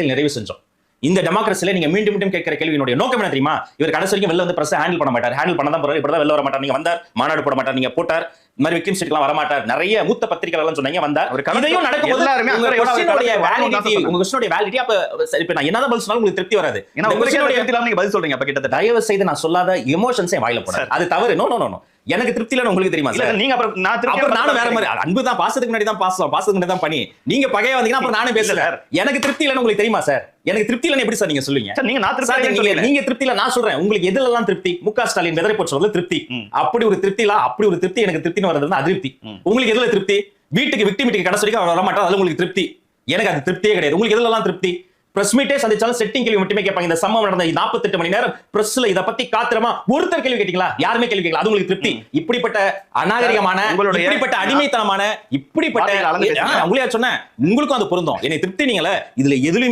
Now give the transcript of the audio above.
நிறைவு செஞ்சோம். இந்த டெமோக்ரஸில நீங்க மீண்டும் மீண்டும் கேட்கிற கேள்வியினுடைய நோக்கம் என்ன தெரியுமா? இவர் கடைசி வரைக்கும் வெளில வந்து பிரஸ் ஹேண்டில் பண்ண மாட்டார். ஹேண்டில் பண்ண தான் போறாரு. இப்படி தான் வெளில வர மாட்டார். நீங்க வந்தார், மாநாடு போட மாட்டார். நீங்க போட்டார். இந்த மாதிரி விக்டிம் ஸ்டேட்லாம் வர மாட்டார். நிறைய மூத்த பத்திரிகையாளர்கள் எல்லாம் சொன்னாங்க வந்தார். இதையும் நடக்கும்போது உங்க क्वेश्चनோட வேலிடிட்டி அப்ப இப்ப நான் என்னதான் பதில் சொன்னாலும் உங்களுக்கு திருப்தி வராது. ஏன்னா உங்களுக்கு திருப்தி நீங்க பதில் சொல்றீங்க அப்ப கிட்டத்தட்ட. தயவு செய்து நான் சொல்லாத எமோஷன்ஸே வாயில போடாது. அது தவறு. No no no. எனக்கு திருப்தி இல்லன்னு உங்களுக்கு தெரியுமா சார்? நீங்க அப்புறம் நான் திருப்பி நானும் வேற மாதிரி அன்பு தான் பாசத்துக்கு முன்னாடி தான் பாசம், பாசத்துக்கு முன்னாடி தான் பண்ணி. நீங்க பகையா வந்தீங்கன்னா அப்புறம் நானே பேசுறேன். எனக்கு திருப்தி இல்லன்னு உங்களுக்கு தெரியுமா சார்? எனக்கு திருப்தி இல்லன்னு எப்படி சார் நீங்க சொல்லுவீங்க? நீங்க நான் திருப்தி நீங்க திருப்தி இல்ல நான் சொல்றேன். உங்களுக்கு எதுலலாம் திருப்தி? முக ஸ்டாலின் வெதரை போட்டு சொல்றது திருப்தி. அப்படி ஒரு திருப்தி இல்ல, அப்படி ஒரு திருப்தி எனக்கு திருப்தின்னு வரது அதிருப்தி. உங்களுக்கு எதுல திருப்தி? வீட்டுக்கு விக்டிமிட்டிக்கு கடைசி வரைக்கும் வர மாட்டார், அது உங்களுக்கு திருப்தி. எனக்கு அது திருப்தியே கிடையாது. உங்களுக்கு எதுலலாம் திருப்தி? பிரஸ் மீட்டே சந்திச்சாலும் செட்டிங் கேள்வி மட்டுமே கேட்பாங்க. இந்த சம்பவம் நடந்த 48 மணி நேரம் பிரஸ்ல இத பத்தி காத்திரமா ஒருத்தர் கேள்வி கேட்டீங்களா? யாருமே கேள்வி கேட்கல. அது உங்களுக்கு திருப்தி? இப்படிப்பட்ட அநாகரிகமான, இப்படிப்பட்ட அடிமைத்தனமான, இப்படிப்பட்ட உங்களையா சொன்ன உங்களுக்கும் அது பொருந்தும். என்னை திருப்தி நீங்கள இதுல எதுலயுமே